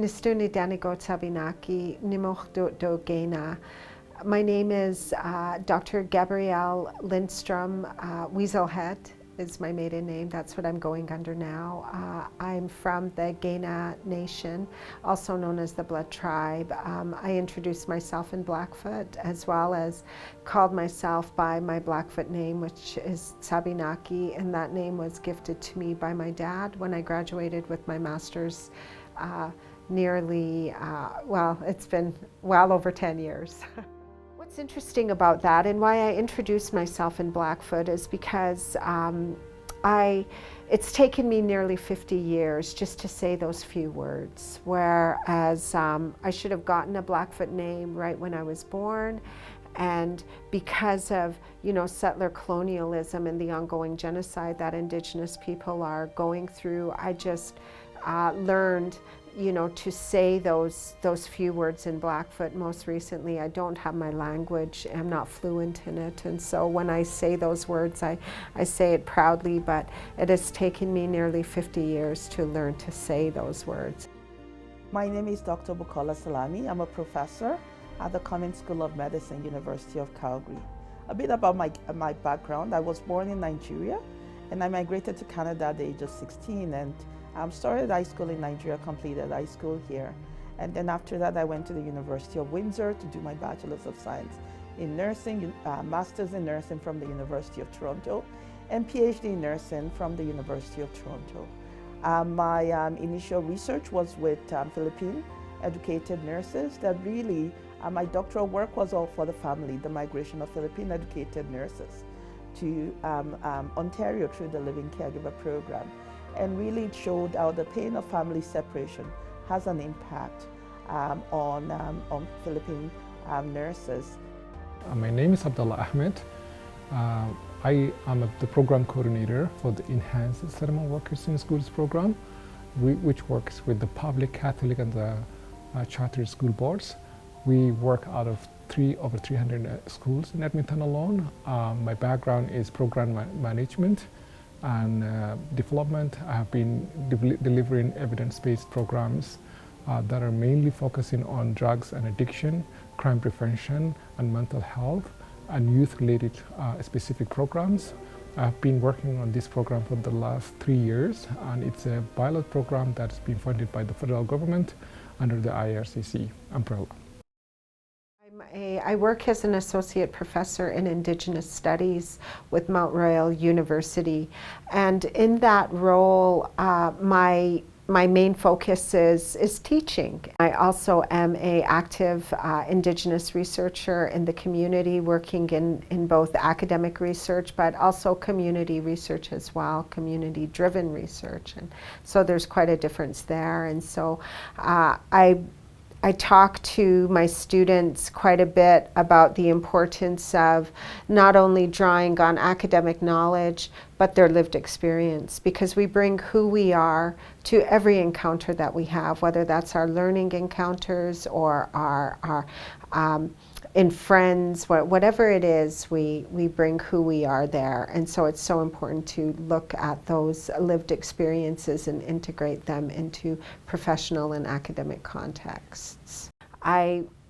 Nistuni Danigo Sabinaki, Nimoch do Gena. My name is Dr. Gabrielle Lindstrom. Weaselhead is my maiden name. That's what I'm going under now. I'm from the Gena Nation, also known as the Blood Tribe. I introduced myself in Blackfoot, as well as called myself by my Blackfoot name, which is Sabinaki, and that name was gifted to me by my dad when I graduated with my master's it's been well over 10 years. What's interesting about that and why I introduced myself in Blackfoot is because it's taken me nearly 50 years just to say those few words, whereas I should have gotten a Blackfoot name right when I was born, and because of settler colonialism and the ongoing genocide that Indigenous people are going through, I just learned to say those few words in Blackfoot. Most recently, I don't have my language, I'm not fluent in it, and so when I say those words, I say it proudly, but it has taken me nearly 50 years to learn to say those words. My name is Dr. Bukola Salami. I'm a professor at the Cummins School of Medicine, University of Calgary. A bit about my background. I was born in Nigeria, and I migrated to Canada at the age of 16, and started high school in Nigeria, completed high school here. And then after that, I went to the University of Windsor to do my Bachelor's of Science in Nursing, Master's in Nursing from the University of Toronto, and PhD in Nursing from the University of Toronto. My initial research was with Philippine educated nurses. That really, my doctoral work was all for the family, the migration of Philippine educated nurses to Ontario through the Living Caregiver Program. And really it showed how the pain of family separation has an impact on Philippine nurses. My name is Abdullah Ahmed. I am the program coordinator for the Enhanced Settlement Workers in Schools program, which works with the public, Catholic, and the charter school boards. We work out of over 300 schools in Edmonton alone. My background is program management and development. I have been delivering evidence-based programs that are mainly focusing on drugs and addiction, crime prevention, and mental health, and youth-related specific programs. I've been working on this program for the last 3 years, and it's a pilot program that's been funded by the federal government under the IRCC umbrella. I work as an associate professor in Indigenous Studies with Mount Royal University, and in that role, my main focus is teaching. I also am an active Indigenous researcher in the community, working in both academic research, but also community research as well, community-driven research, and so there's quite a difference there. And so I talk to my students quite a bit about the importance of not only drawing on academic knowledge, but their lived experience, because we bring who we are to every encounter that we have, whether that's our learning encounters or our in friends, whatever it is, we bring who we are there. And so it's so important to look at those lived experiences and integrate them into professional and academic contexts.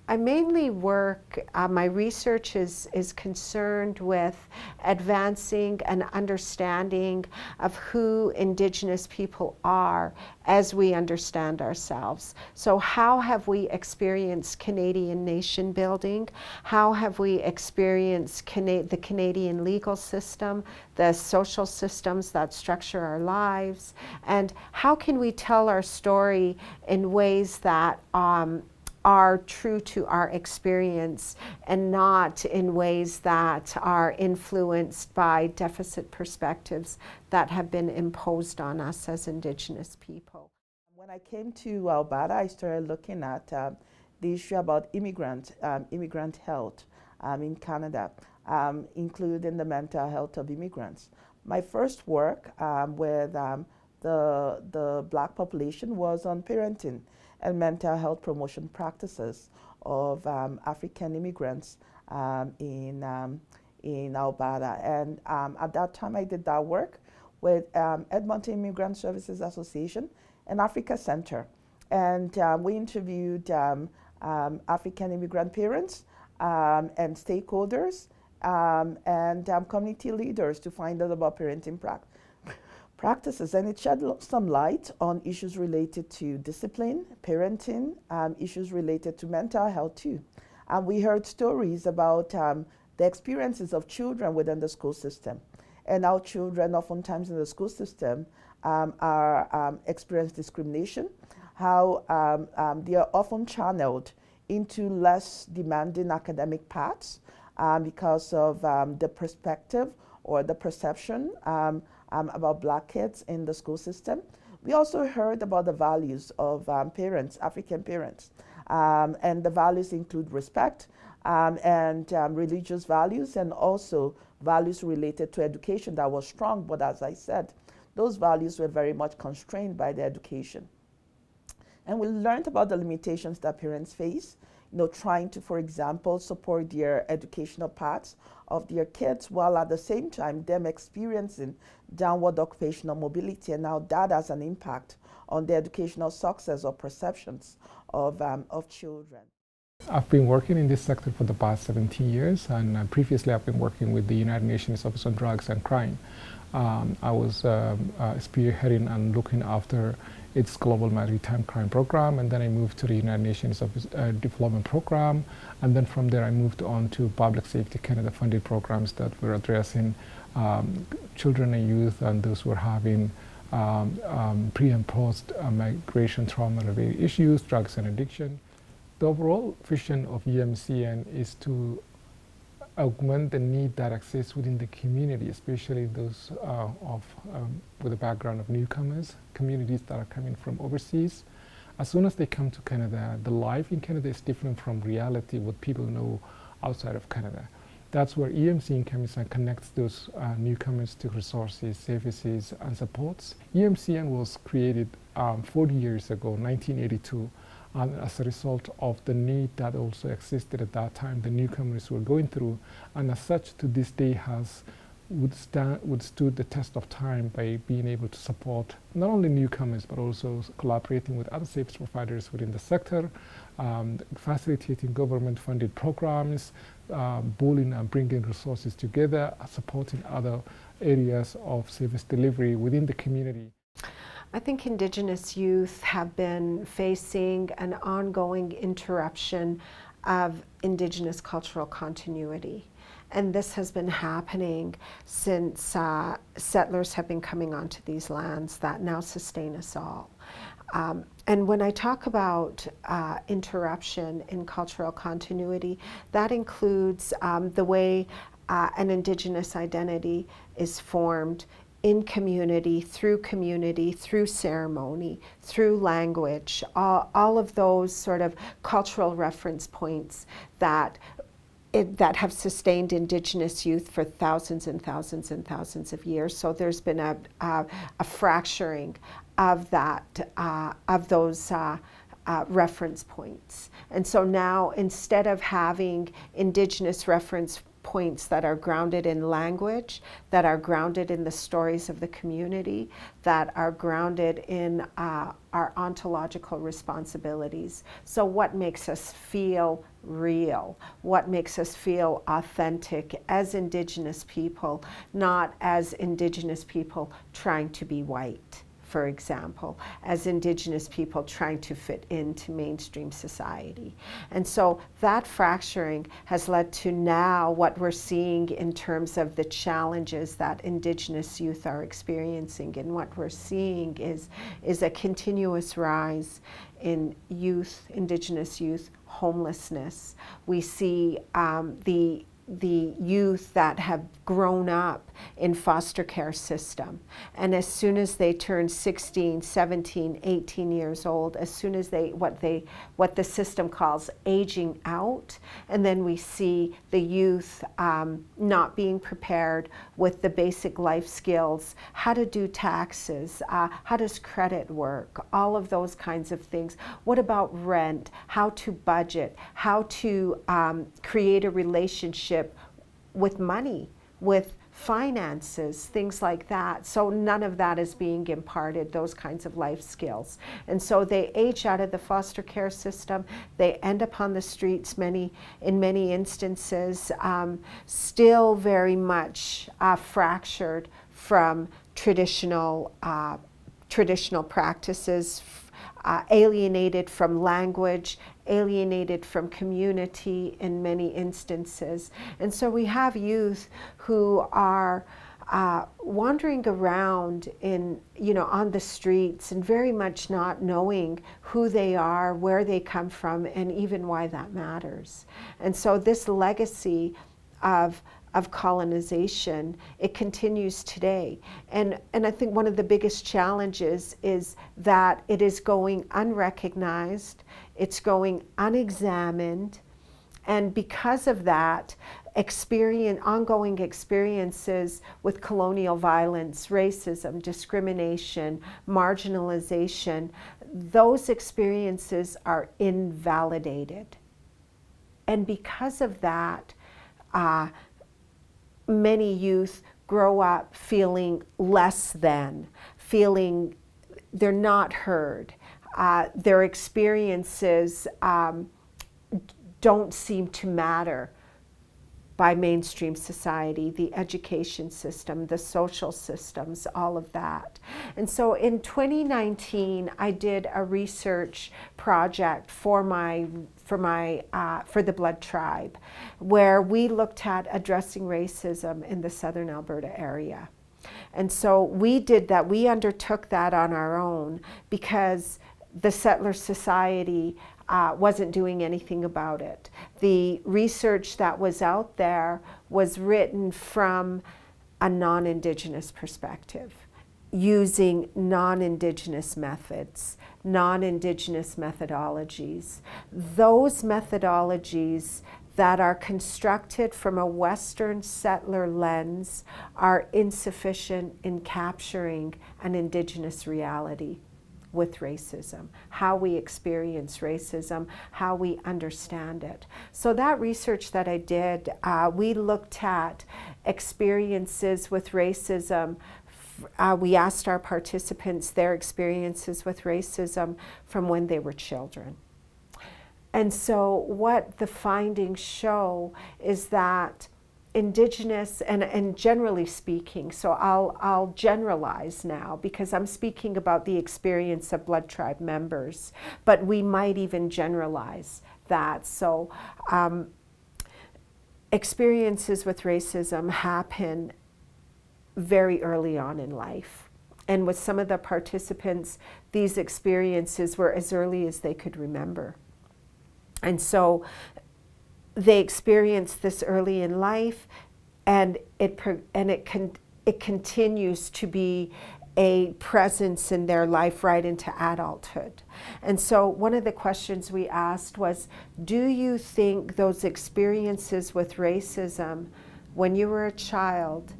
I mainly work, my research is concerned with advancing an understanding of who Indigenous people are as we understand ourselves. So how have we experienced Canadian nation building? How have we experienced the Canadian legal system, the social systems that structure our lives? And how can we tell our story in ways that are true to our experience and not in ways that are influenced by deficit perspectives that have been imposed on us as Indigenous people. When I came to Alberta, I started looking at the issue about immigrant health in Canada, including the mental health of immigrants. My first work with the Black population was on parenting and mental health promotion practices of African immigrants in Alberta. And at that time, I did that work with Edmonton Immigrant Services Association and Africa Center. And we interviewed African immigrant parents and stakeholders and community leaders to find out about parenting practices. And it shed some light on issues related to discipline, parenting, issues related to mental health too. And we heard stories about the experiences of children within the school system, and how children oftentimes in the school system experience discrimination, how they are often channeled into less demanding academic paths because of the perspective or the perception about Black kids in the school system. We also heard about the values of parents, African parents, and the values include respect and religious values, and also values related to education that was strong, but as I said, those values were very much constrained by the education. And we learned about the limitations that parents face, trying to, for example, support their educational paths of their kids, while at the same time them experiencing downward occupational mobility, and now that has an impact on the educational success or perceptions of children. I've been working in this sector for the past 17 years, and previously I've been working with the United Nations Office on Drugs and Crime. I was spearheading and looking after its Global Maritime Crime Program, and then I moved to the United Nations Office Development Program, and then from there I moved on to Public Safety Canada funded programs that were addressing children and youth and those who are having pre and post migration trauma-related issues, drugs and addiction. The overall vision of UMCN is to augment the need that exists within the community, especially those with a background of newcomers, communities that are coming from overseas. As soon as they come to Canada, the life in Canada is different from reality, what people know outside of Canada. That's where UMCN comes and connects those newcomers to resources, services, and supports. UMCN was created 40 years ago, 1982. As a result of the need that also existed at that time, the newcomers were going through, and as such to this day has withstood the test of time by being able to support not only newcomers but also collaborating with other service providers within the sector, facilitating government-funded programs, pooling and bringing resources together, supporting other areas of service delivery within the community. I think Indigenous youth have been facing an ongoing interruption of Indigenous cultural continuity. And this has been happening since settlers have been coming onto these lands that now sustain us all. And when I talk about interruption in cultural continuity, that includes the way an Indigenous identity is formed in community, through ceremony, through language, all of those sort of cultural reference points that have sustained Indigenous youth for thousands and thousands and thousands of years. So there's been a fracturing of that, of those reference points. And so now, instead of having Indigenous reference points that are grounded in language, that are grounded in the stories of the community, that are grounded in our ontological responsibilities. So what makes us feel real? What makes us feel authentic as Indigenous people, not as Indigenous people trying to be white, for example, as Indigenous people trying to fit into mainstream society. And so that fracturing has led to now what we're seeing in terms of the challenges that Indigenous youth are experiencing. And what we're seeing is a continuous rise in youth, Indigenous youth, homelessness. We see the youth that have grown up in foster care system, and as soon as they turn 16, 17, 18 years old, as soon as what the system calls aging out, and then we see the youth not being prepared with the basic life skills, how to do taxes, how does credit work, all of those kinds of things. What about rent, how to budget, how to create a relationship with money, with finances, things like that. So none of that is being imparted, those kinds of life skills. And so they age out of the foster care system. They end up on the streets in many instances, still very much fractured from traditional practices, alienated from language, alienated from community in many instances. And so we have youth who are wandering around on the streets and very much not knowing who they are, where they come from, and even why that matters. And so this legacy of colonization, it continues today. And I think one of the biggest challenges is that it is going unrecognized, it's going unexamined, and because of that, ongoing experiences with colonial violence, racism, discrimination, marginalization, those experiences are invalidated. And because of that, many youth grow up feeling less than, feeling they're not heard. Their experiences don't seem to matter by mainstream society, the education system, the social systems, all of that. And so in 2019, I did a research project for the Blood Tribe, where we looked at addressing racism in the southern Alberta area. And so we did that, we undertook that on our own because the settler society wasn't doing anything about it. The research that was out there was written from a non-Indigenous perspective, using non-Indigenous methods, non-Indigenous methodologies. Those methodologies that are constructed from a Western settler lens are insufficient in capturing an Indigenous reality with racism, how we experience racism, how we understand it. So that research that I did, we looked at experiences with racism. We asked our participants their experiences with racism from when they were children. And so what the findings show is that Indigenous, and generally speaking, so I'll generalize now because I'm speaking about the experience of Blood Tribe members, but we might even generalize that. So experiences with racism happen very early on in life. And with some of the participants, these experiences were as early as they could remember. And so they experience this early in life, and it continues to be a presence in their life right into adulthood. And so one of the questions we asked was, do you think those experiences with racism when you were a child,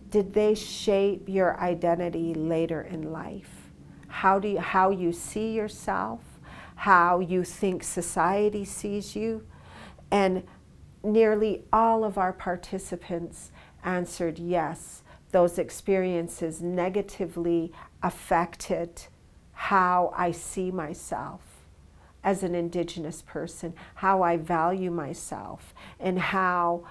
did they shape your identity later in life? How you see yourself, how you think society sees you? And nearly all of our participants answered yes. Those experiences negatively affected how I see myself as an Indigenous person, how I value myself, and how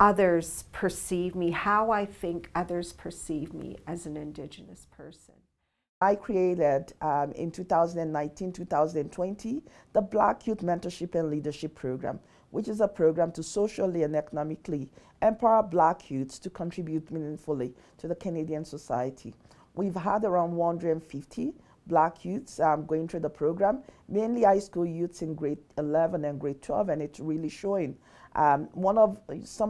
others perceive me, how I think others perceive me as an Indigenous person. I created in 2019-2020 the Black Youth Mentorship and Leadership Program, which is a program to socially and economically empower Black youths to contribute meaningfully to the Canadian society. We've had around 150 Black youths going through the program, mainly high school youths in grade 11 and grade 12, and it's really showing. Some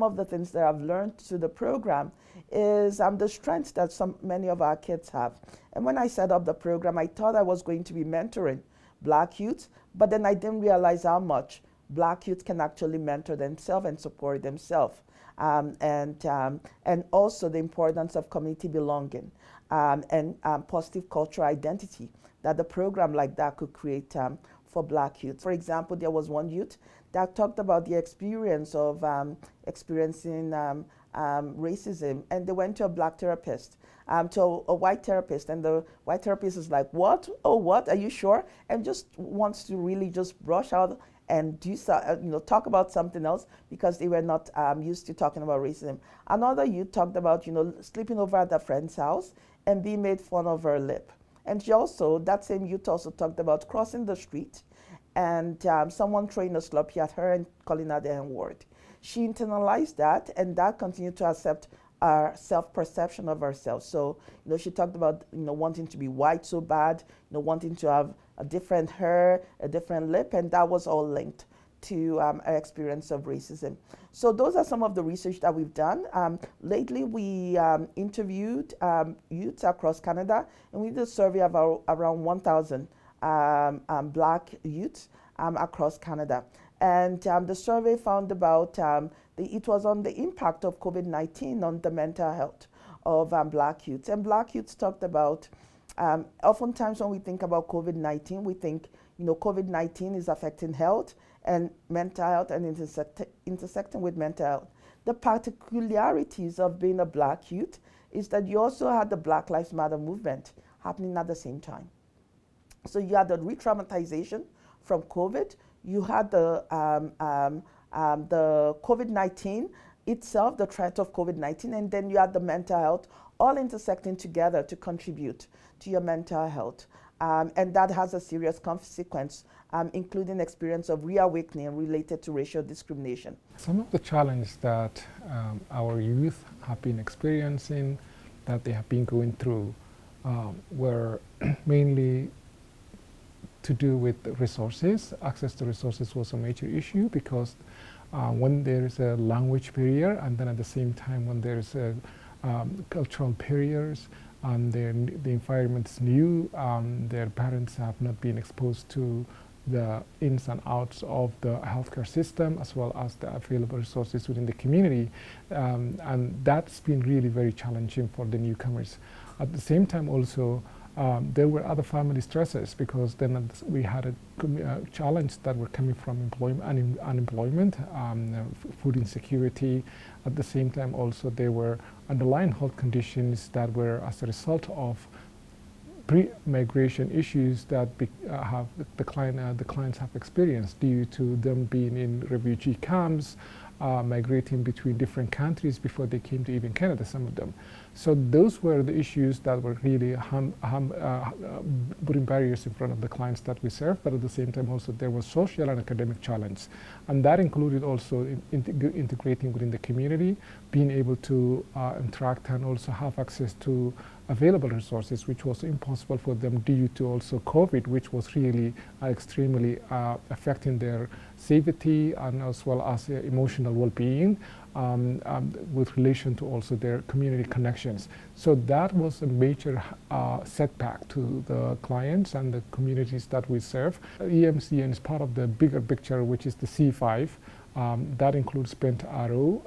of the things that I've learned through the program is the strength that many of our kids have. And when I set up the program, I thought I was going to be mentoring Black youth, but then I didn't realize how much Black youth can actually mentor themselves and support themselves. And also the importance of community belonging and positive cultural identity that the program like that could create for Black youth. For example, there was one youth that talked about the experience of experiencing racism, and they went to a black therapist, to a white therapist, and the white therapist is like, what? Oh, what? Are you sure? And just wants to really just brush out and do talk about something else because they were not used to talking about racism. Another youth talked about sleeping over at a friend's house and being made fun of her lip. And that same youth also talked about crossing the street and someone throwing a sloppy at her and calling her the N-word. She internalized that, and that continued to accept our self-perception of ourselves. So, she talked about, wanting to be white so bad, wanting to have a different hair, a different lip, and that was all linked to our experience of racism. So those are some of the research that we've done. Lately, we interviewed youths across Canada, and we did a survey of around 1,000 Black youths across Canada. And the survey found about, it was on the impact of COVID-19 on the mental health of Black youths. And Black youths talked about, oftentimes when we think about COVID-19, we think, COVID-19 is affecting health and mental health and intersecting with mental health. The particularities of being a Black youth is that you also had the Black Lives Matter movement happening at the same time. So you had the re-traumatization from COVID, you had the COVID-19 itself, the threat of COVID-19, and then you had the mental health, all intersecting together to contribute to your mental health. And that has a serious consequence, including experience of reawakening related to racial discrimination. Some of the challenges that our youth have been experiencing, that they have been going through, were mainly to do with resources. Access to resources was a major issue because when there is a language barrier, and then at the same time when there is a cultural barriers, and the environment is new, their parents have not been exposed to the ins and outs of the healthcare system as well as the available resources within the community, and that's been really very challenging for the newcomers. At the same time also, there were other family stresses because then we had a challenge that were coming from unemployment, food insecurity. At the same time also there were underlying health conditions that were as a result of pre-migration issues that the clients have experienced due to them being in refugee camps, migrating between different countries before they came to even Canada, some of them. So those were the issues that were really putting barriers in front of the clients that we serve, but at the same time also there was social and academic challenge. And that included also integrating within the community, being able to interact and also have access to available resources, which was impossible for them due to also COVID, which was really extremely affecting their safety and as well as emotional well-being with relation to also their community connections. So that was a major setback to the clients and the communities that we serve. EMCN is part of the bigger picture, which is the C5. That includes Bent Arrow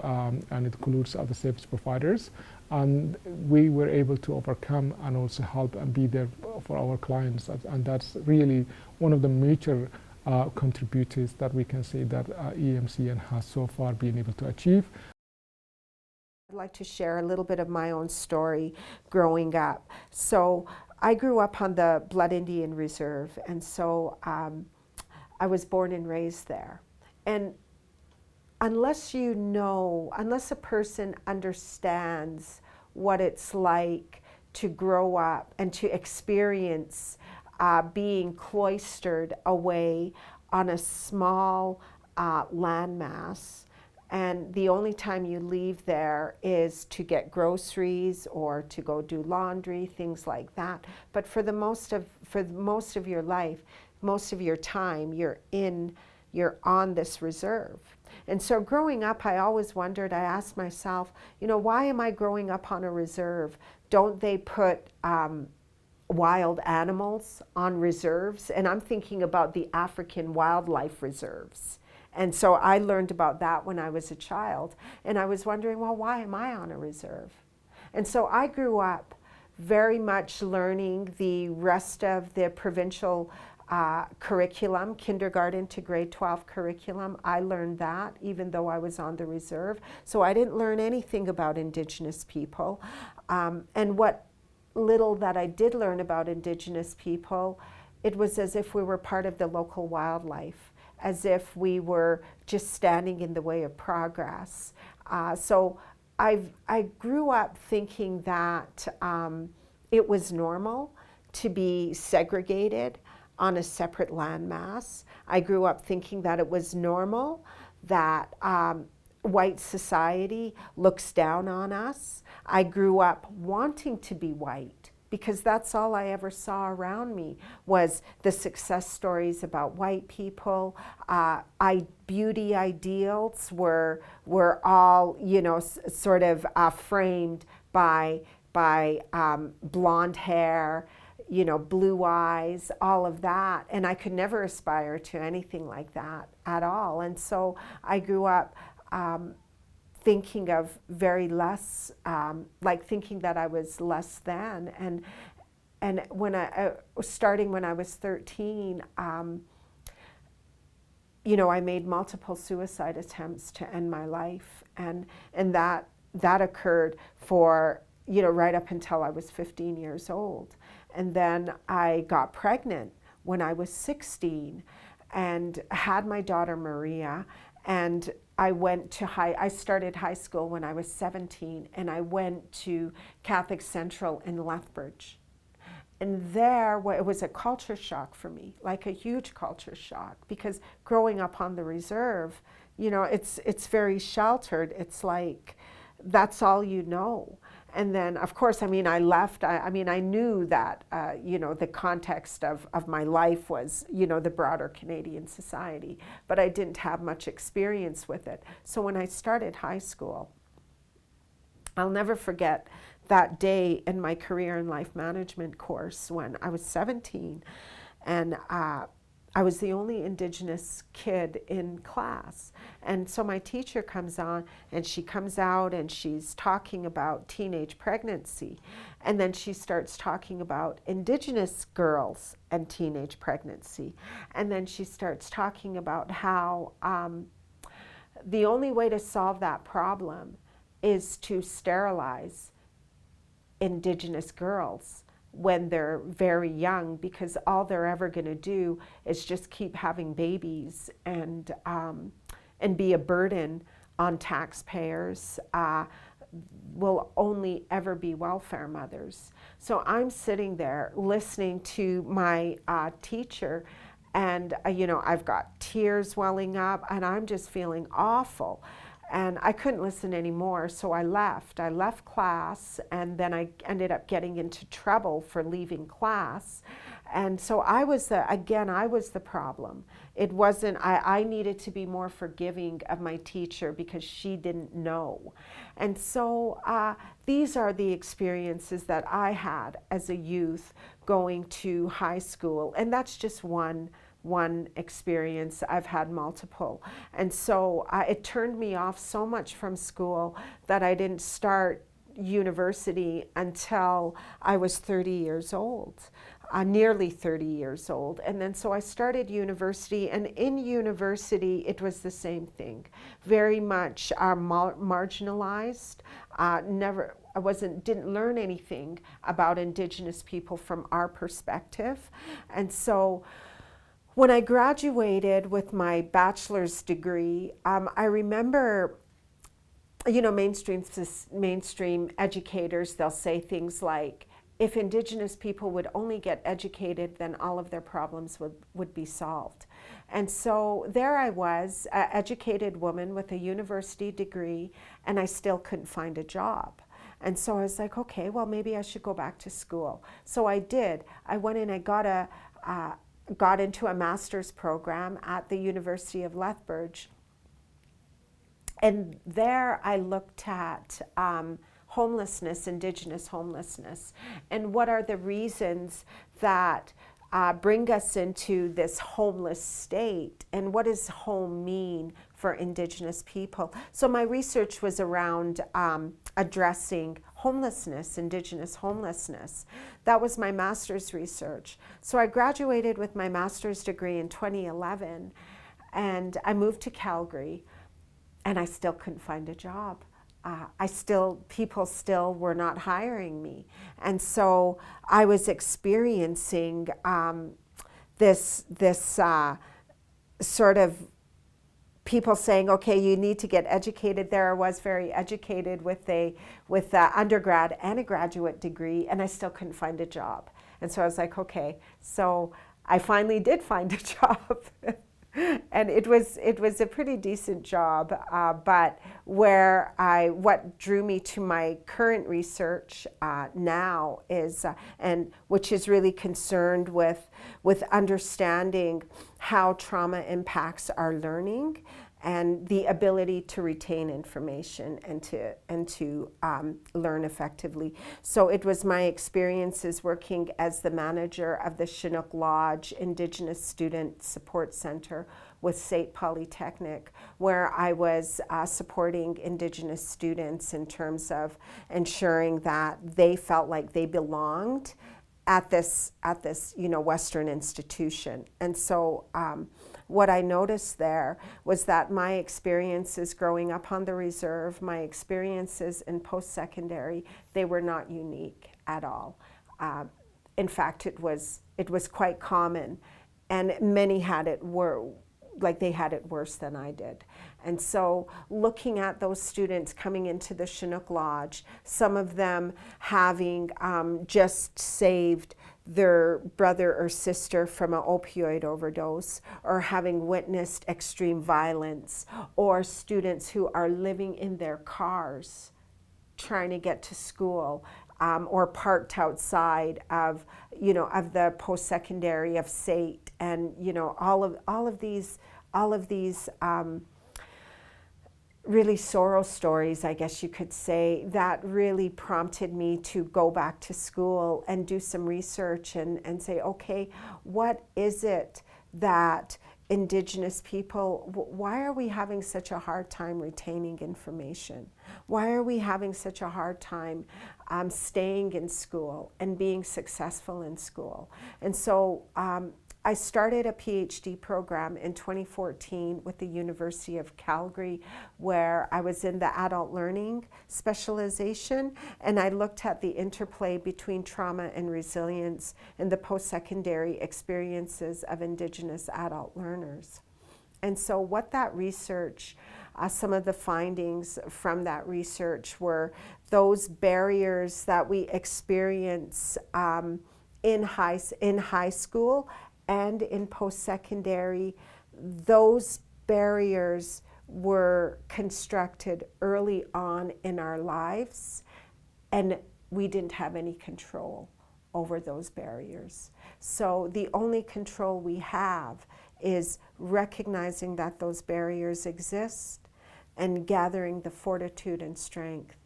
and it includes other service providers. And we were able to overcome and also help and be there for our clients. And that's really one of the major contributors that we can say that EMCN has so far been able to achieve. I'd like to share a little bit of my own story growing up. So I grew up on the Blood Indian Reserve, and so I was born and raised there. And unless a person understands what it's like to grow up and to experience being cloistered away on a small landmass, and the only time you leave there is to get groceries or to go do laundry, things like that. But for most of your life, most of your time, you're on this reserve. And so growing up, I always wondered, I asked myself, why am I growing up on a reserve? Don't they put wild animals on reserves? And I'm thinking about the African wildlife reserves. And so I learned about that when I was a child. And I was wondering, well, why am I on a reserve? And so I grew up very much learning the rest of the provincial curriculum, kindergarten to grade 12 curriculum. I learned that even though I was on the reserve. So I didn't learn anything about Indigenous people. And what little that I did learn about Indigenous people, it was as if we were part of the local wildlife, as if we were just standing in the way of progress. So I grew up thinking that it was normal to be segregated on a separate landmass. I grew up thinking that it was normal that white society looks down on us. I grew up wanting to be white because that's all I ever saw around me was the success stories about white people. Beauty ideals were all, you know, sort of framed by blonde hair, you know, blue eyes, all of that. And I could never aspire to anything like that at all. And so I grew up thinking of very less, like thinking that I was less than. And when starting when I was 13, you know, I made multiple suicide attempts to end my life. And that occurred for, you know, right up until I was 15 years old. And then I got pregnant when I was 16 and had my daughter Maria. And I started high school when I was 17, and I went to Catholic Central in Lethbridge. And there, it was a culture shock for me, like a huge culture shock, because growing up on the reserve, you know, it's very sheltered. It's like, that's all you know. And then, of course, I mean, I left. I mean, I knew that, you know, the context of my life was, you know, the broader Canadian society, but I didn't have much experience with it. So when I started high school, I'll never forget that day in my career and life management course when I was 17, and I was the only Indigenous kid in class. And so my teacher comes on, and she comes out and she's talking about teenage pregnancy. And then she starts talking about Indigenous girls and teenage pregnancy. And then she starts talking about how the only way to solve that problem is to sterilize Indigenous girls when they're very young, because all they're ever going to do is just keep having babies and be a burden on taxpayers, will only ever be welfare mothers. So I'm sitting there listening to my teacher, and you know, I've got tears welling up, and I'm just feeling awful. And I couldn't listen anymore, so I left. I left class, and then I ended up getting into trouble for leaving class. And so I was the problem. It wasn't, I needed to be more forgiving of my teacher because she didn't know. And so these are the experiences that I had as a youth going to high school. And that's just one experience. I've had multiple. And so it turned me off so much from school that I didn't start university until I was 30 years old, nearly 30 years old. And then so I started university, and in university it was the same thing. Very much marginalized. Didn't learn anything about Indigenous people from our perspective. And so when I graduated with my bachelor's degree, I remember, you know, mainstream educators, they'll say things like, if Indigenous people would only get educated, then all of their problems would be solved. And so there I was, an educated woman with a university degree, and I still couldn't find a job. And so I was like, okay, well, maybe I should go back to school. So I did. I went in, I got into a master's program at the University of Lethbridge. And there I looked at homelessness, Indigenous homelessness, and what are the reasons that bring us into this homeless state, and what does home mean for Indigenous people. So my research was around addressing homelessness, Indigenous homelessness. That was my master's research. So I graduated with my master's degree in 2011, and I moved to Calgary, and I still couldn't find a job. People still were not hiring me. And so I was experiencing this sort of people saying, okay, you need to get educated. There I was, very educated with a undergrad and a graduate degree, and I still couldn't find a job. And so I was like, okay, so I finally did find a job. And it was a pretty decent job, but what drew me to my current research now is, and which is really concerned with understanding how trauma impacts our learning and the ability to retain information and to learn effectively. So it was my experiences working as the manager of the Chinook Lodge Indigenous Student Support Center with SAIT Polytechnic, where I was supporting Indigenous students in terms of ensuring that they felt like they belonged at this Western institution. And so what I noticed there was that my experiences growing up on the reserve, my experiences in post-secondary, they were not unique at all. In fact, it was quite common, and many had it they had it worse than I did. And so looking at those students coming into the Chinook Lodge, some of them having just saved their brother or sister from an opioid overdose, or having witnessed extreme violence, or students who are living in their cars trying to get to school, or parked outside of the post-secondary of SAIT, and all of these really sorrow stories, I guess you could say, that really prompted me to go back to school and do some research and say, okay, what is it that Indigenous people, why are we having such a hard time retaining information? Why are we having such a hard time staying in school and being successful in school? And so I started a PhD program in 2014 with the University of Calgary, where I was in the adult learning specialization, and I looked at the interplay between trauma and resilience in the post-secondary experiences of Indigenous adult learners. And so what that research, some of the findings from that research were those barriers that we experience in high school and in post-secondary. Those barriers were constructed early on in our lives, and we didn't have any control over those barriers. So the only control we have is recognizing that those barriers exist and gathering the fortitude and strength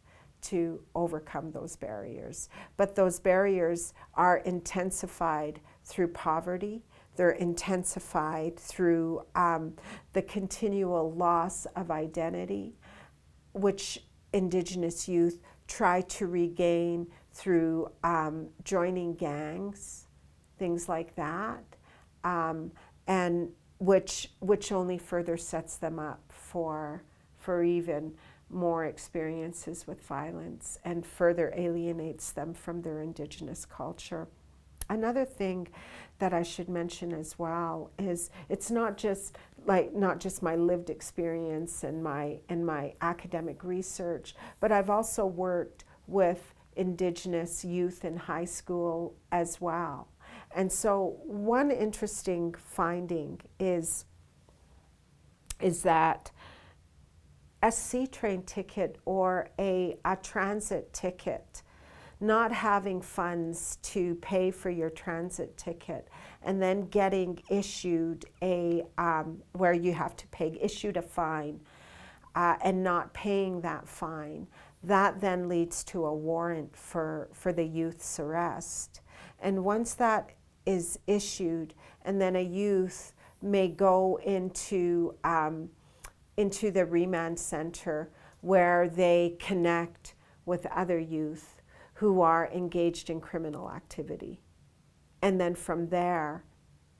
to overcome those barriers. But those barriers are intensified through poverty. They're intensified through the continual loss of identity, which Indigenous youth try to regain through joining gangs, things like that, and which only further sets them up for even more experiences with violence and further alienates them from their Indigenous culture. Another thing that I should mention as well is it's not just my lived experience and my academic research, but I've also worked with Indigenous youth in high school as well. And so one interesting finding is that a C train ticket or a transit ticket, not having funds to pay for your transit ticket, and then getting issued where you have to pay, issued a fine, and not paying that fine, that then leads to a warrant for the youth's arrest. And once that is issued, and then a youth may go into the remand center where they connect with other youth who are engaged in criminal activity. And then from there,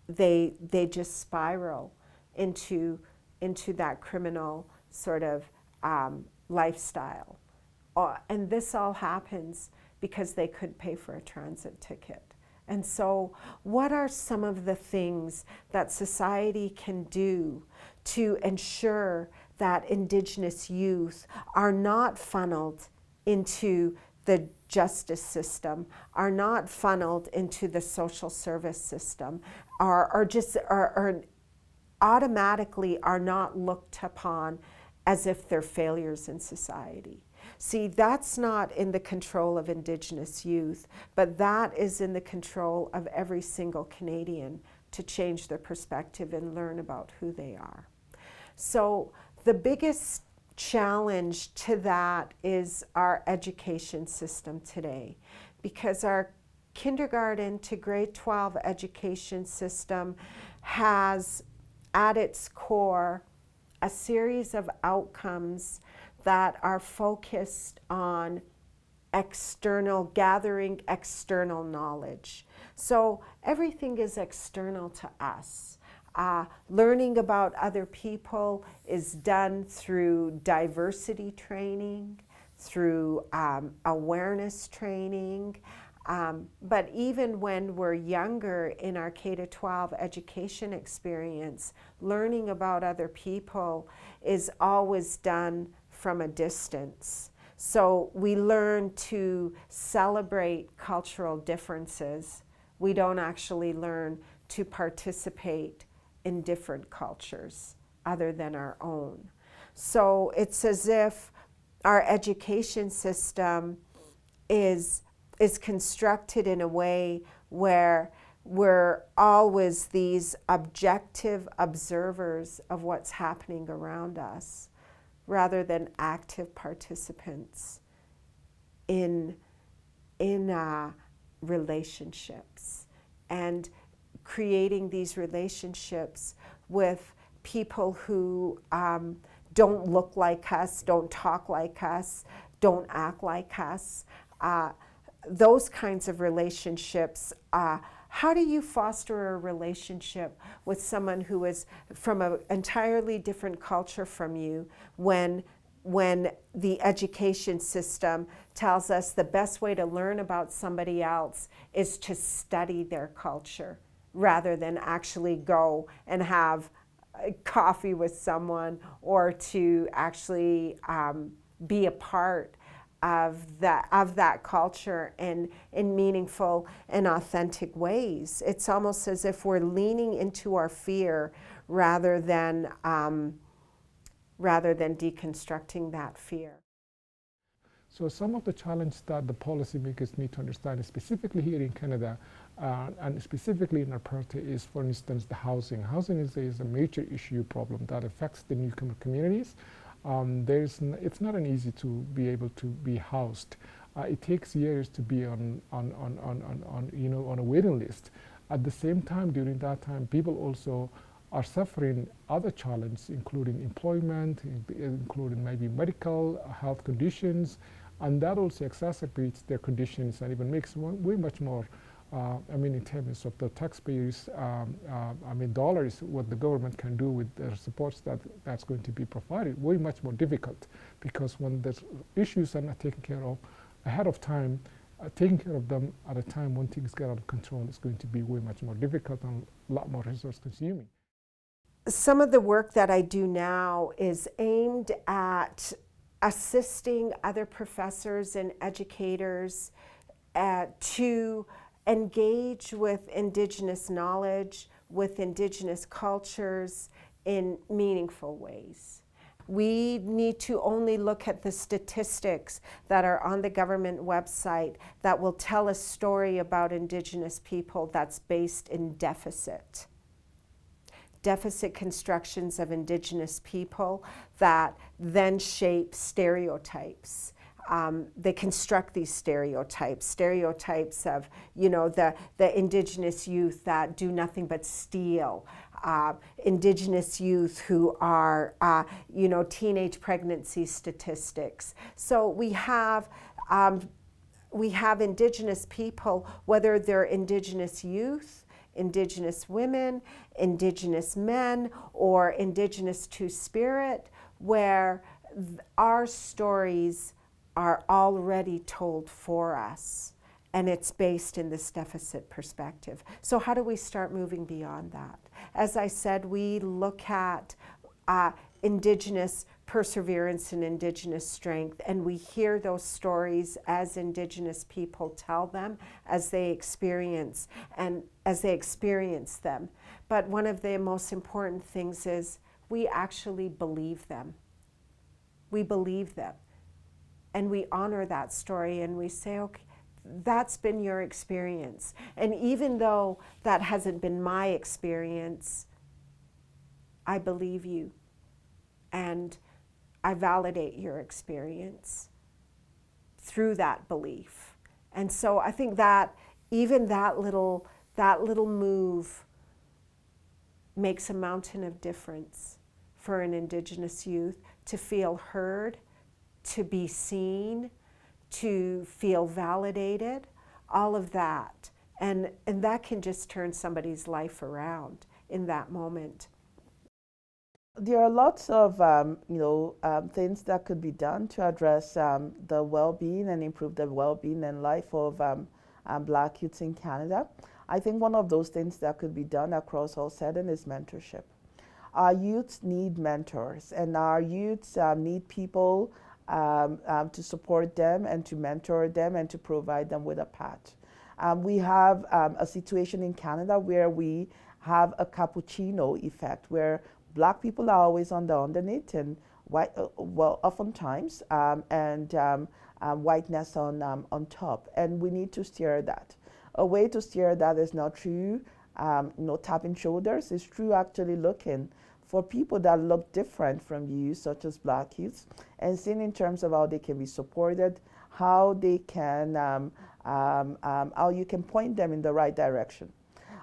they just spiral into that criminal sort of lifestyle. And this all happens because they couldn't pay for a transit ticket. And so what are some of the things that society can do to ensure that Indigenous youth are not funneled into the justice system, are not funneled into the social service system, or automatically are not looked upon as if they're failures in society? See, that's not in the control of Indigenous youth, but that is in the control of every single Canadian to change their perspective and learn about who they are. So the biggest challenge to that is our education system today, because our kindergarten to grade 12 education system has at its core a series of outcomes that are focused on gathering external knowledge. So everything is external to us. Learning about other people is done through diversity training, through awareness training. But even when we're younger in our K-12 education experience, learning about other people is always done from a distance. So we learn to celebrate cultural differences. We don't actually learn to participate in different cultures other than our own. So it's as if our education system is constructed in a way where we're always these objective observers of what's happening around us, rather than active participants in relationships, and creating these relationships with people who don't look like us, don't talk like us, don't act like us. Those kinds of relationships. How do you foster a relationship with someone who is from an entirely different culture from you when the education system tells us the best way to learn about somebody else is to study their culture rather than actually go and have coffee with someone, or to actually be a part of that culture in meaningful and authentic ways? It's almost as if we're leaning into our fear rather than deconstructing that fear. So some of the challenges that the policymakers need to understand, specifically here in Canada, and specifically in Alberta, is, for instance, the housing. Housing is a major issue problem that affects the newcomer communities. It's not an easy to be able to be housed. It takes years to be on a waiting list. At the same time, during that time, people also are suffering other challenges, including employment, including maybe medical health conditions, and that also exacerbates their conditions and even makes way much more. In terms of the taxpayers, dollars, what the government can do with the supports that's going to be provided, way much more difficult, because when the issues are not taken care of ahead of time, taking care of them at a time when things get out of control is going to be way much more difficult and a lot more resource consuming. Some of the work that I do now is aimed at assisting other professors and educators to engage with Indigenous knowledge, with Indigenous cultures in meaningful ways. We need to only look at the statistics that are on the government website that will tell a story about Indigenous people that's based in deficit constructions of Indigenous people that then shape stereotypes. They construct these stereotypes of, the Indigenous youth that do nothing but steal, Indigenous youth who are, teenage pregnancy statistics. So we have We have Indigenous people, whether they're Indigenous youth, Indigenous women, Indigenous men, or Indigenous Two-Spirit, where our stories are already told for us, and it's based in this deficit perspective. So how do we start moving beyond that? As I said, we look at Indigenous perseverance and Indigenous strength, and we hear those stories as Indigenous people tell them, as they experience them. But one of the most important things is we actually believe them. We believe them, and we honor that story, and we say, okay, that's been your experience. And even though that hasn't been my experience, I believe you, and I validate your experience through that belief. And so I think that even that little move makes a mountain of difference for an Indigenous youth to feel heard, to be seen, to feel validated, all of that. And that can just turn somebody's life around in that moment. There are lots of things that could be done to address the well-being and improve the well-being and life of Black youths in Canada. I think one of those things that could be done across all settings is mentorship. Our youths need mentors, and our youths need people to support them and to mentor them and to provide them with a path. We have a situation in Canada where we have a cappuccino effect, where Black people are always on the underneath, and white, oftentimes, and whiteness on top. And we need to steer that. A way to steer that is not through tapping shoulders. It's through actually looking for people that look different from you, such as Black youths, and seeing in terms of how they can be supported, how they can, how you can point them in the right direction.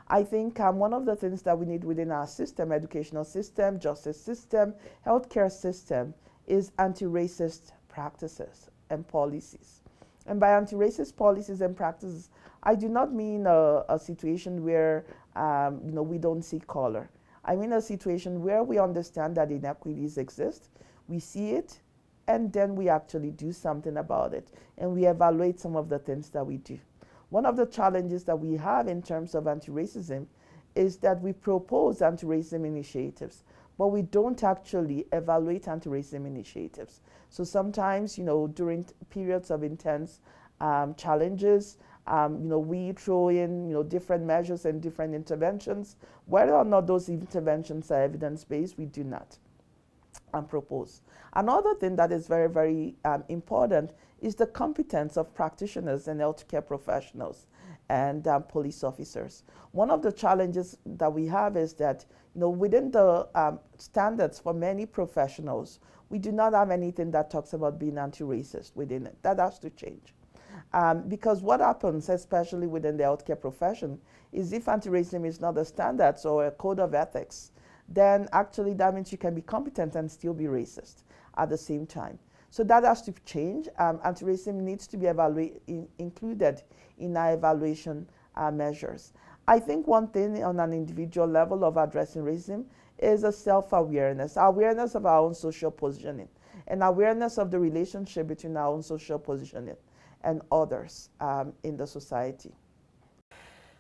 I think one of the things that we need within our system, educational system, justice system, healthcare system, is anti-racist practices and policies. And by anti-racist policies and practices, I do not mean a situation where we don't see color. I mean a situation where we understand that inequities exist, we see it, and then we actually do something about it, and we evaluate some of the things that we do. One of the challenges that we have in terms of anti-racism is that we propose anti-racism initiatives, but we don't actually evaluate anti-racism initiatives. So sometimes, during periods of intense challenges, we throw in, different measures and different interventions. Whether or not those interventions are evidence-based, we do not propose. Another thing that is very, very important is the competence of practitioners and healthcare professionals and police officers. One of the challenges that we have is that, within the standards for many professionals, we do not have anything that talks about being anti-racist within it. That has to change. Because what happens, especially within the healthcare profession, is if anti-racism is not a standard or a code of ethics, then actually that means you can be competent and still be racist at the same time. So that has to change. Anti-racism needs to be included in our evaluation measures. I think one thing on an individual level of addressing racism is a self-awareness, awareness of our own social positioning, and awareness of the relationship between our own social positioning and others in the society.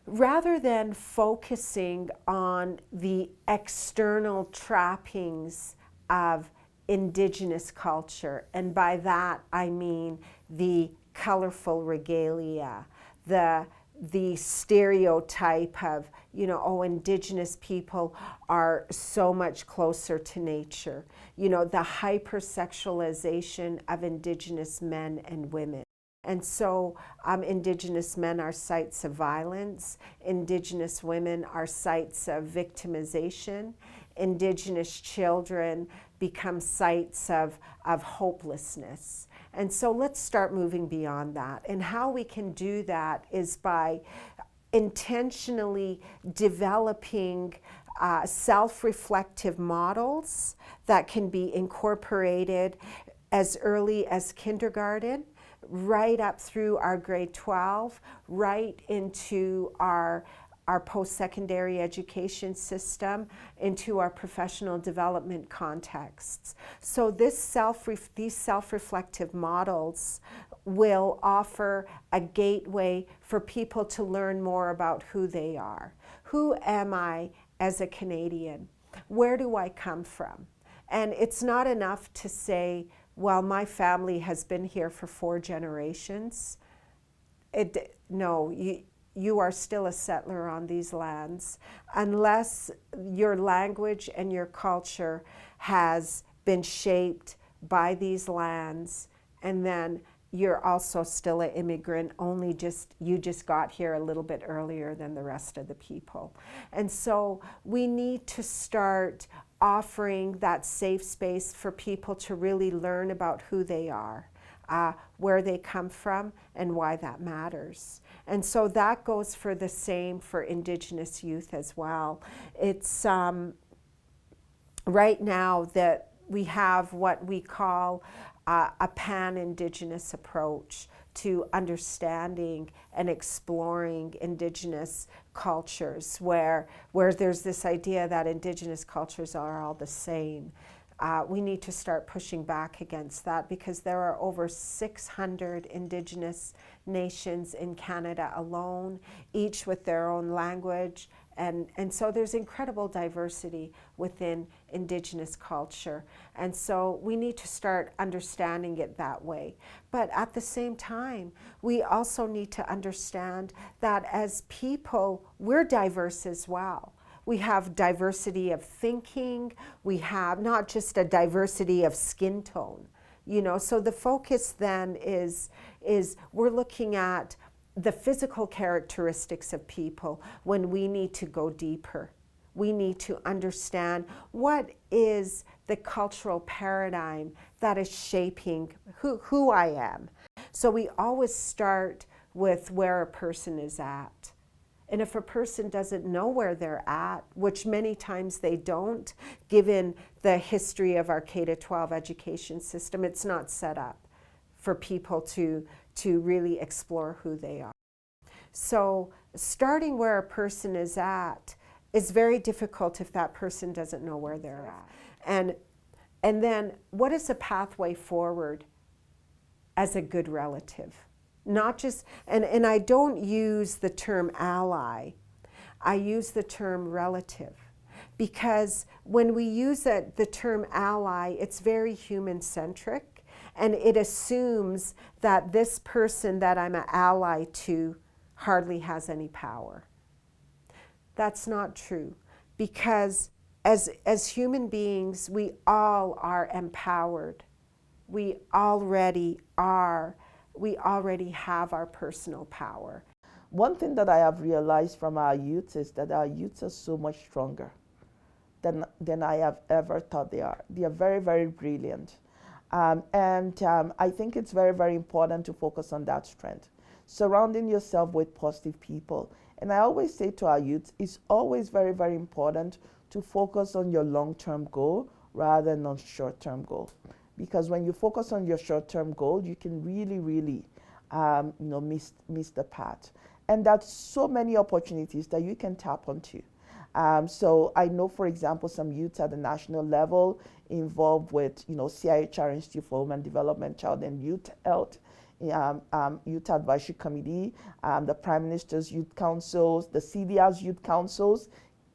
Rather than focusing on the external trappings of Indigenous culture, and by that I mean the colorful regalia, the stereotype of, Indigenous people are so much closer to nature, the hypersexualization of Indigenous men and women. And so Indigenous men are sites of violence, Indigenous women are sites of victimization, Indigenous children become sites of hopelessness. And so let's start moving beyond that. And how we can do that is by intentionally developing self-reflective models that can be incorporated as early as kindergarten, right up through our grade 12, right into our post-secondary education system, into our professional development contexts. So these self-reflective models will offer a gateway for people to learn more about who they are. Who am I as a Canadian? Where do I come from? And it's not enough to say, well, my family has been here for 4 generations. No, you are still a settler on these lands unless your language and your culture has been shaped by these lands, and then you're also still an immigrant, you just got here a little bit earlier than the rest of the people. And so we need to start offering that safe space for people to really learn about who they are, where they come from, and why that matters. And so that goes for the same for Indigenous youth as well. It's right now that we have what we call a pan-Indigenous approach to understanding and exploring Indigenous cultures, where there's this idea that Indigenous cultures are all the same. We need to start pushing back against that, because there are over 600 Indigenous nations in Canada alone, each with their own language. And so there's incredible diversity within Indigenous culture. And so we need to start understanding it that way. But at the same time, we also need to understand that as people, we're diverse as well. We have diversity of thinking. We have not just a diversity of skin tone. So the focus then is we're looking at the physical characteristics of people when we need to go deeper. We need to understand what is the cultural paradigm that is shaping who I am. So we always start with where a person is at. And if a person doesn't know where they're at, which many times they don't, given the history of our K-12 education system, it's not set up for people to really explore who they are. So starting where a person is at is very difficult if that person doesn't know where they're at. And then what is a pathway forward as a good relative? Not just, and I don't use the term ally, I use the term relative. Because when we use the term ally, it's very human-centric, and it assumes that this person that I'm an ally to hardly has any power. That's not true, because as human beings, we all are empowered. We already have our personal power. One thing that I have realized from our youth is that our youth are so much stronger than I have ever thought they are. They are very, very brilliant. I think it's very, very important to focus on that strength. Surrounding yourself with positive people. And I always say to our youth, it's always very, very important to focus on your long-term goal rather than on short-term goal. Because when you focus on your short-term goal, you can really, really miss the path. And there's so many opportunities that you can tap onto. So I know, for example, some youth at the national level involved with, CIHR Institute for Human Development, Child and Youth Health, Youth Advisory Committee, the Prime Minister's Youth Councils, the CDR's Youth Councils.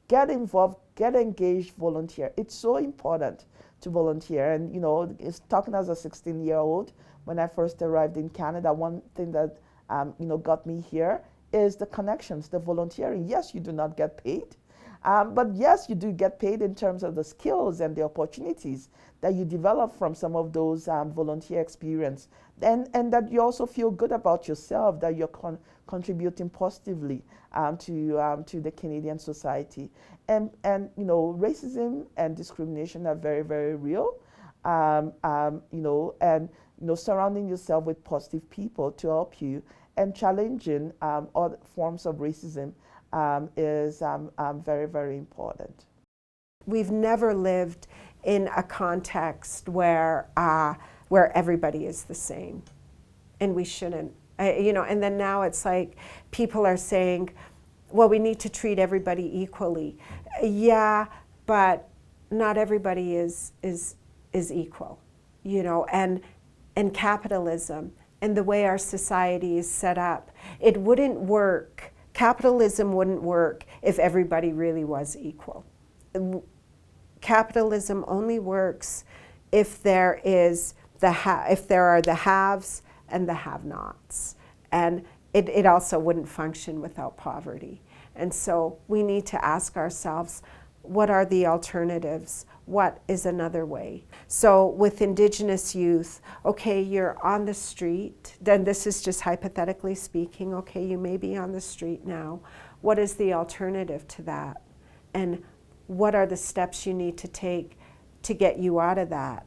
Get involved, get engaged, volunteer. It's so important to volunteer. And, it's talking as a 16-year-old, when I first arrived in Canada, one thing that, got me here is the connections, the volunteering. Yes, you do not get paid. But yes, you do get paid in terms of the skills and the opportunities that you develop from some of those volunteer experience. And that you also feel good about yourself, that you're contributing positively to the Canadian society. And racism and discrimination are very, very real. Surrounding yourself with positive people to help you and challenging other forms of racism is very, very important. We've never lived in a context where everybody is the same. and we shouldn't. And then now it's like people are saying, well, we need to treat everybody equally. Yeah, but not everybody is equal, and capitalism and the way our society is set up, it wouldn't work. Capitalism wouldn't work if everybody really was equal. Capitalism only works if there are the haves and the have-nots, and it also wouldn't function without poverty. And so we need to ask ourselves, what are the alternatives? What is another way? So with Indigenous youth, okay, you're on the street, then this is just hypothetically speaking, okay, you may be on the street now. What is the alternative to that? And what are the steps you need to take to get you out of that?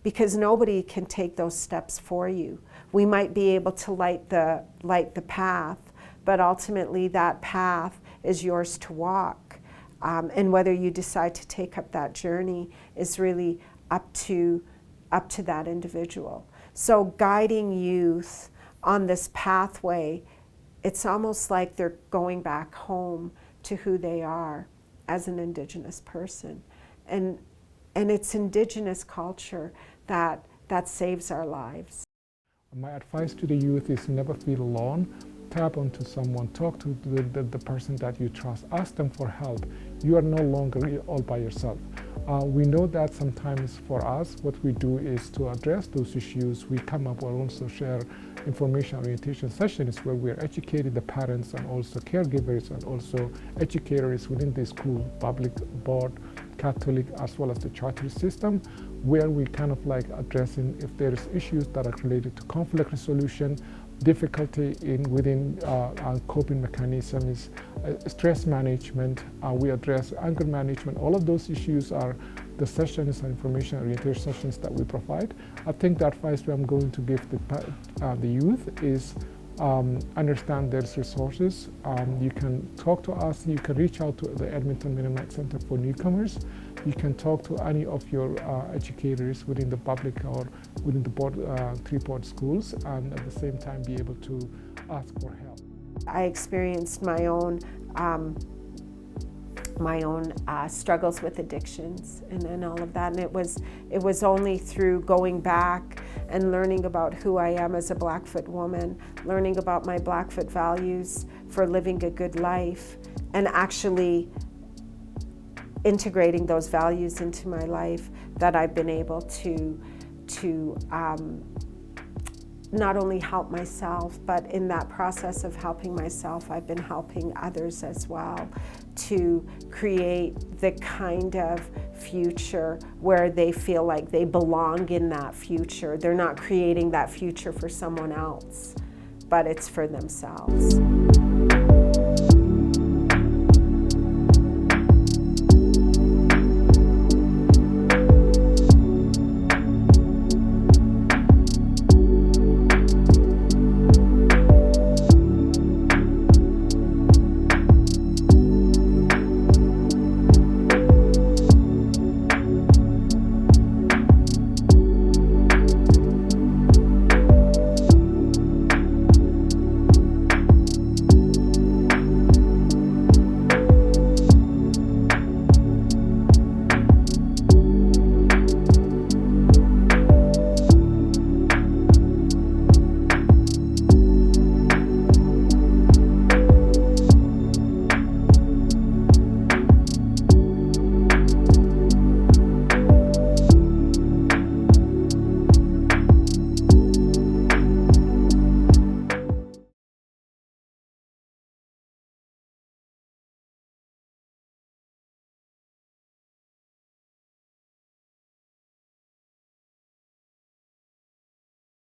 Because nobody can take those steps for you. We might be able to light the path, but ultimately that path is yours to walk. And whether you decide to take up that journey is really up to that individual. So guiding youth on this pathway, it's almost like they're going back home to who they are as an Indigenous person. And it's Indigenous culture that saves our lives. My advice to the youth is never feel alone. Tap onto someone, talk to the person that you trust, ask them for help. You are no longer all by yourself. We know that sometimes for us, what we do is to address those issues. We come up or also share information orientation sessions where we are educating the parents and also caregivers and also educators within the school, public, board, Catholic, as well as the charter system, where we kind of like addressing if there is issues that are related to conflict resolution, difficulty within coping mechanisms, stress management. We address anger management. All of those issues are the sessions and information oriented sessions that we provide. I think the advice I'm going to give the youth is understand there's resources. You can talk to us. You can reach out to the Edmonton Mennonite Center for Newcomers. You can talk to any of your educators within the public or within the board, 3 board schools, and at the same time be able to ask for help. I experienced my own struggles with addictions and all of that, and it was only through going back and learning about who I am as a Blackfoot woman, learning about my Blackfoot values for living a good life, and actually integrating those values into my life that I've been able to not only help myself, but in that process of helping myself, I've been helping others as well to create the kind of future where they feel like they belong in that future. They're not creating that future for someone else, but it's for themselves.